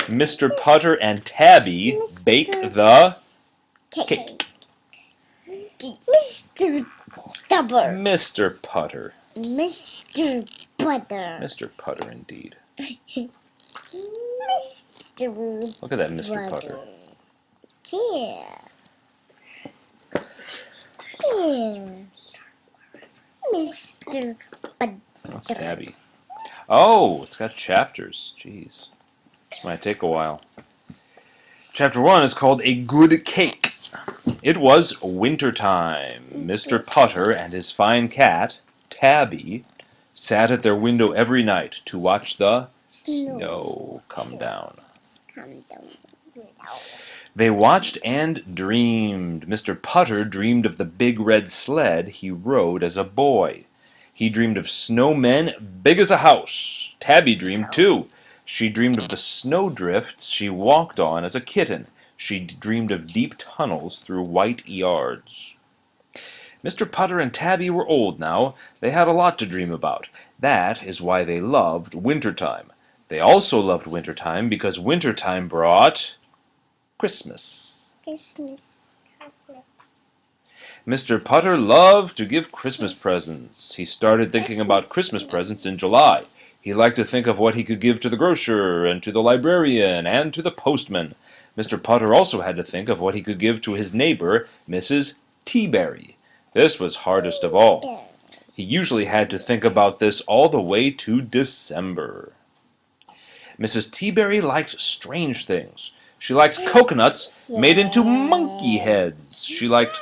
Mr. Putter and Tabby bake the cake. Mr. Stubber. Mr. Putter. Mr. Butter. Mr. Putter, indeed. Mr. Look at that Mr. Putter. Here. Here. Mr. Butter. That's Tabby. Oh, it's got chapters. Jeez. This might take a while. Chapter 1 is called A Good Cake. It was wintertime. Mr. Putter and his fine cat, Tabby, sat at their window every night to watch the snow come down. They watched and dreamed. Mr. Putter dreamed of the big red sled he rode as a boy. He dreamed of snowmen big as a house. Tabby dreamed too. She dreamed of the snowdrifts she walked on as a kitten. She dreamed of deep tunnels through white yards. Mr. Putter and Tabby were old now. They had a lot to dream about. That is why they loved wintertime. They also loved wintertime because wintertime brought Christmas. Mr. Putter loved to give Christmas presents. He started thinking about Christmas presents in July. He liked to think of what he could give to the grocer, and to the librarian, and to the postman. Mr. Putter also had to think of what he could give to his neighbor, Mrs. Teaberry. This was hardest of all. He usually had to think about this all the way to December. Mrs. Teaberry liked strange things. She liked coconuts made into monkey heads. She liked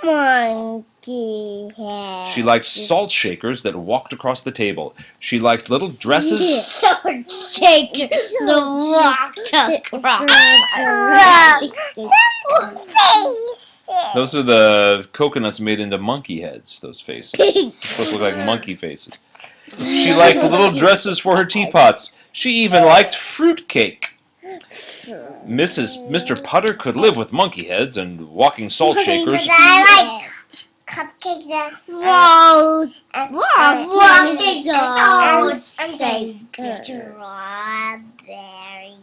salt shakers that walked across the table. She liked little dresses. Salt shakers that walked across. Those are the coconuts made into monkey heads, those faces. Supposed to look like monkey faces. She liked little dresses for her teapots. She even liked fruit cake. Mr. Putter could live with monkey heads and walking salt shakers. I like cupcakes. Strawberry.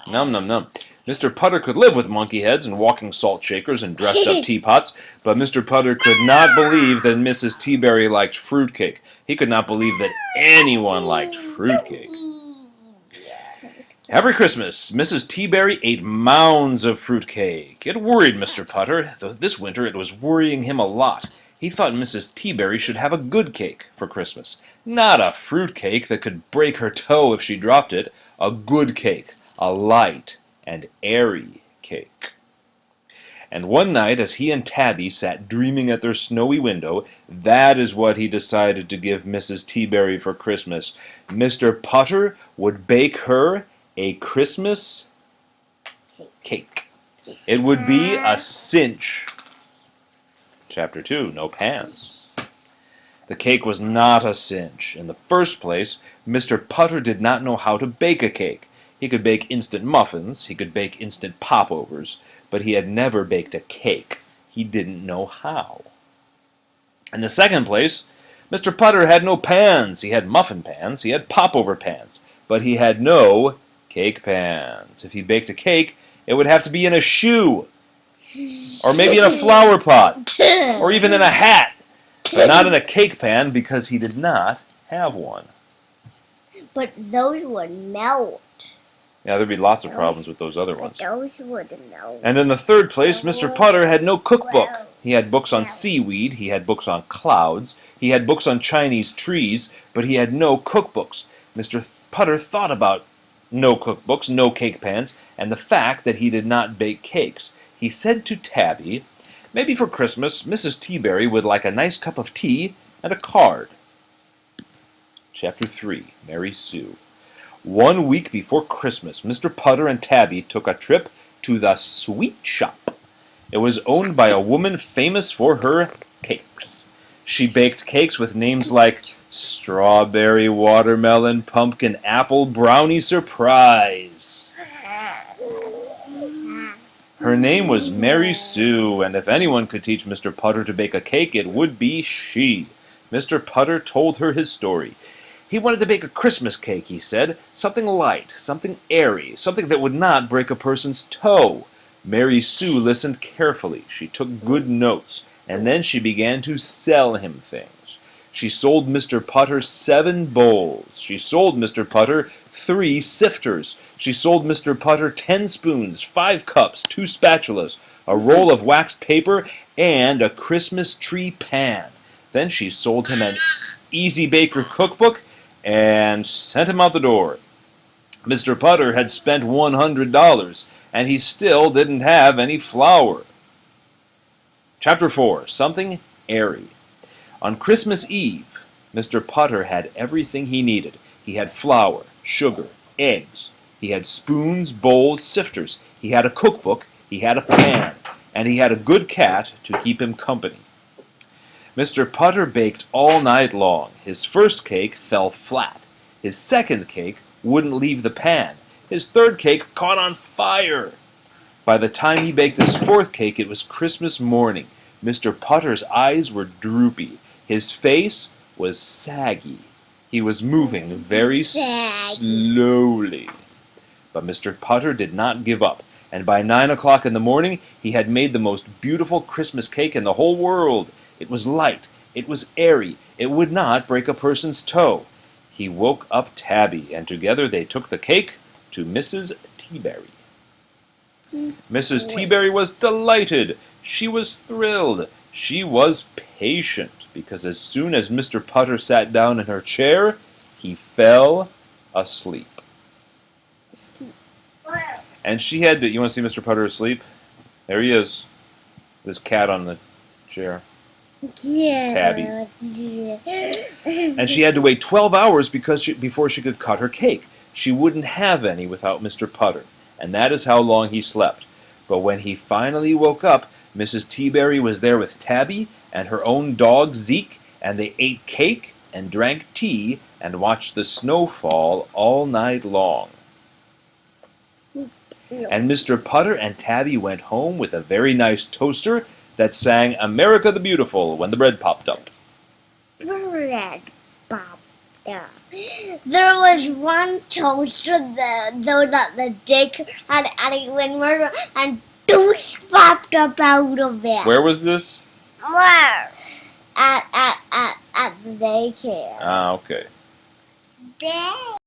Num num num. Mr. Putter could live with monkey heads and walking salt shakers and dressed up teapots, but Mr. Putter could not believe that Mrs. Teaberry liked fruitcake. He could not believe that anyone liked fruitcake. Every Christmas, Mrs. Teaberry ate mounds of fruitcake. It worried Mr. Putter. This winter it was worrying him a lot. He thought Mrs. Teaberry should have a good cake for Christmas. Not a fruitcake that could break her toe if she dropped it. A good cake. A light and airy cake. And one night, as he and Tabby sat dreaming at their snowy window, that is what he decided to give Mrs. Teaberry for Christmas. Mr. Putter would bake her a Christmas cake. It would be a cinch. Chapter 2, No Pans. The cake was not a cinch. In the first place, Mr. Putter did not know how to bake a cake. He could bake instant muffins, he could bake instant popovers, but he had never baked a cake. He didn't know how. In the second place, Mr. Putter had no pans. He had muffin pans, he had popover pans, but he had no cake pans. If he baked a cake, it would have to be in a shoe, or maybe in a flower pot, or even in a hat, but not in a cake pan because he did not have one. But those would melt. Yeah, there'd be lots of problems with those other ones. Those would melt. And in the third place, Mr. Putter had no cookbook. He had books on seaweed, he had books on clouds, he had books on Chinese trees, but he had no cookbooks. Mr. Putter thought about no cookbooks, no cake pans, and the fact that he did not bake cakes. He said to Tabby, maybe for Christmas, Mrs. Teaberry would like a nice cup of tea and a card. Chapter 3, Mary Sue. 1 week before Christmas, Mr. Putter and Tabby took a trip to the sweet shop. It was owned by a woman famous for her cakes. She baked cakes with names like Strawberry, Watermelon, Pumpkin, Apple, Brownie Surprise. Her name was Mary Sue, and if anyone could teach Mr. Putter to bake a cake, it would be she. Mr. Putter told her his story. He wanted to bake a Christmas cake, he said, something light, something airy, something that would not break a person's toe. Mary Sue listened carefully. She took good notes, and then she began to sell him things. She sold Mr. Putter 7 bowls. She sold Mr. Putter 3 sifters. She sold Mr. Putter 10 spoons, 5 cups, 2 spatulas, a roll of waxed paper, and a Christmas tree pan. Then she sold him an Easy Baker cookbook and sent him out the door. Mr. Putter had spent $100, and he still didn't have any flour. Chapter 4. Something Airy. On Christmas Eve, Mr. Putter had everything he needed. He had flour, sugar, eggs. He had spoons, bowls, sifters. He had a cookbook. He had a pan. And he had a good cat to keep him company. Mr. Putter baked all night long. His first cake fell flat. His second cake wouldn't leave the pan. His third cake caught on fire. By the time he baked his fourth cake, it was Christmas morning. Mr. Putter's eyes were droopy. His face was saggy. He was moving very slowly. But Mr. Putter did not give up, and by 9 o'clock in the morning he had made the most beautiful Christmas cake in the whole world. It was light. It was airy. It would not break a person's toe. He woke up Tabby, and together they took the cake to Mrs. Teaberry. Mrs. Teaberry was delighted. She was thrilled. She was patient, because as soon as Mr. Putter sat down in her chair, he fell asleep. And she had to... You want to see Mr. Putter asleep? There he is. This cat on the chair. Yeah. Tabby. And she had to wait 12 hours before she could cut her cake. She wouldn't have any without Mr. Putter. And that is how long he slept. But when he finally woke up, Mrs. Teaberry was there with Tabby and her own dog Zeke, and they ate cake and drank tea and watched the snow fall all night long. And Mr. Putter and Tabby went home with a very nice toaster that sang America the Beautiful when the bread popped up. Bread popped up. There was one toaster though that the dick had anyone murder, and douche popped up out of it. Where was this? Where? At the daycare. Ah, okay. Dad.